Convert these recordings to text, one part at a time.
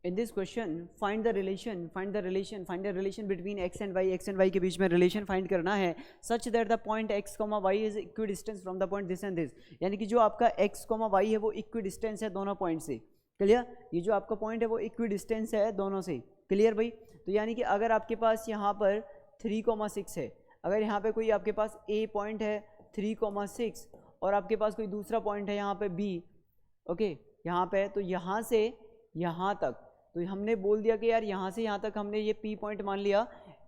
In this question find the relation between x and y के बीच में relation find करना है such that the point x, y is equi distance from the point this and this, यानी कि जो आपका x, y है वो इक्वी डिस्टेंस है दोनों पॉइंट से। क्लियर? ये जो आपका पॉइंट है वो इक्वी डिस्टेंस है दोनों से। क्लियर भाई? तो यानी कि अगर आपके पास यहाँ पर 3,6 है, अगर यहाँ पे कोई आपके पास a पॉइंट है 3,6 और आपके पास कोई दूसरा पॉइंट है यहाँ पे b, ओके, यहाँ पे, तो यहाँ से यहाँ तक, तो हमने बोल दिया कि यार यहाँ से यहाँ तक हमने ये P पॉइंट मान लिया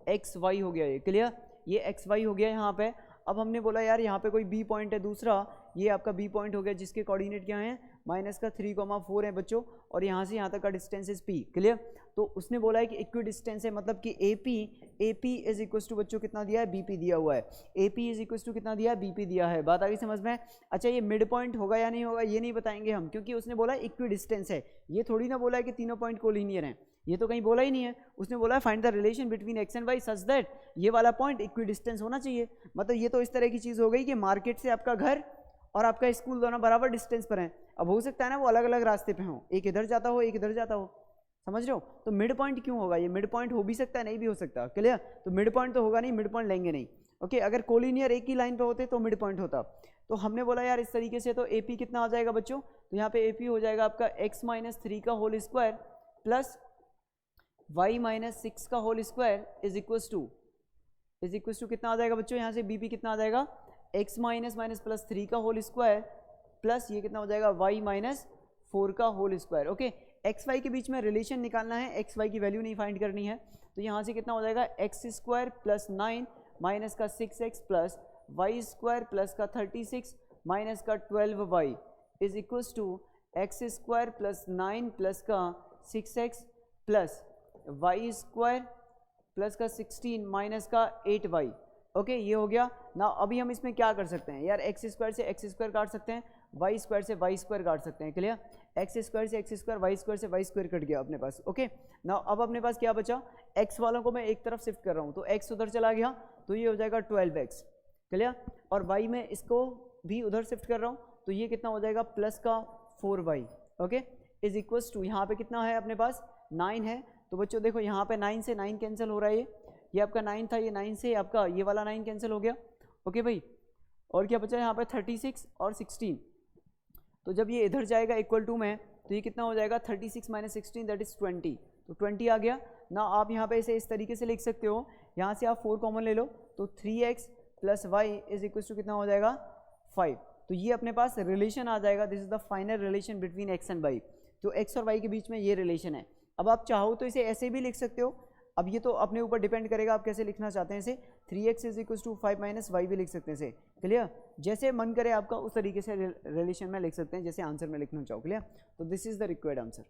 एक्स वाई हो गया ये। क्लियर? ये एक्स वाई हो गया यहाँ पे। अब हमने बोला यार यहाँ पे कोई B पॉइंट है दूसरा, ये आपका B पॉइंट हो गया जिसके कोऑर्डिनेट क्या हैं -3,4 है बच्चों, और यहाँ से यहाँ तक का डिस्टेंस इज P। क्लियर? तो उसने बोला है कि इक्वी डिस्टेंस है, मतलब कि AP इज इक्वल टू बच्चों कितना दिया है, BP दिया हुआ है। AP इज इक्वल टू कितना दिया है, BP दिया है। बात आ गई समझ में? अच्छा, ये मिड पॉइंट होगा या नहीं होगा ये नहीं बताएंगे हम, क्योंकि उसने बोला इक्वी डिस्टेंस है। ये थोड़ी ना बोला है कि तीनों पॉइंट कोलिनियर हैं, ये तो कहीं बोला ही नहीं है। उसने बोला है find the relation between x and y such that ये वाला पॉइंट इक्वी डिस्टेंस होना चाहिए। मतलब ये तो इस तरह की चीज़ हो गई कि मार्केट से आपका घर और आपका स्कूल दोनों बराबर डिस्टेंस पर हैं। अब हो सकता है ना वो अलग अलग रास्ते पे हों, एक इधर जाता हो एक इधर जाता हो, समझ रहे हो? तो मिड पॉइंट क्यों होगा? ये मिड पॉइंट हो भी सकता है नहीं भी हो सकता। क्लियर? तो मिड पॉइंट तो होगा नहीं, मिड पॉइंट लेंगे नहीं। ओके, अगर कोलिनियर एक ही लाइन पे होते तो मिड पॉइंट होता। तो हमने बोला यार इस तरीके से, तो AP कितना आ जाएगा बच्चों? तो यहाँ पे AP हो जाएगा आपका x - 3 का होल स्क्वायर प्लस y - 6 का whole square is equal to कितना आ जाएगा बच्चों? यहाँ से BP कितना आ जाएगा? x - 3 का होल स्क्वायर प्लस ये कितना हो जाएगा y - 4 का whole square. Okay, x y के बीच में रिलेशन निकालना है, एक्स वाई की वैल्यू नहीं फाइंड करनी है। तो यहाँ से कितना हो जाएगा x² + 9 माइनस का 6x प्लस y² प्लस का 36 माइनस का 12y is equals to x² + 9 plus का 6x प्लस y² प्लस का 16 माइनस का 8y। ओके, ये हो गया ना। अभी हम इसमें क्या कर सकते हैं यार, x² से x² काट सकते हैं, y² से y² काट सकते हैं। क्लियर? x² से x², y² से y² कट गया अपने पास। ओके ना, अब अपने पास क्या बचा? x वालों को मैं एक तरफ शिफ्ट कर रहा हूँ, तो x उधर चला गया तो ये हो जाएगा 12x। क्लियर? और y में इसको भी उधर शिफ्ट कर रहा हूँ, तो ये कितना हो जाएगा प्लस का 4y। Okay, is equals to यहाँ पे कितना है अपने पास 9 है। तो बच्चों देखो यहाँ पे 9 से 9 कैंसिल हो रहा है, ये आपका 9 था, ये 9 से आपका ये वाला 9 कैंसिल हो गया। ओके भाई, और क्या बचा यहाँ पे 36 और 16। तो जब ये इधर जाएगा इक्वल टू में, तो ये कितना हो जाएगा 36 - 16 दैट इज 20। तो 20 आ गया ना। आप यहाँ पे इसे इस तरीके से लिख सकते हो, यहाँ से आप 4 कॉमन ले लो, तो 3x + y is equal to कितना हो जाएगा 5। तो ये अपने पास रिलेशन आ जाएगा, this is the final relation between x and y। तो x और y के बीच में ये रिलेशन है। अब आप चाहो तो इसे ऐसे भी लिख सकते हो, अब ये तो अपने ऊपर डिपेंड करेगा आप कैसे लिखना चाहते हैं इसे। 3x is equal to 5 - y भी लिख सकते हैं इसे। क्लियर? जैसे मन करे आपका उस तरीके से रिलेशन में लिख सकते हैं जैसे आंसर में लिखना चाहो। क्लियर? तो this is the required answer.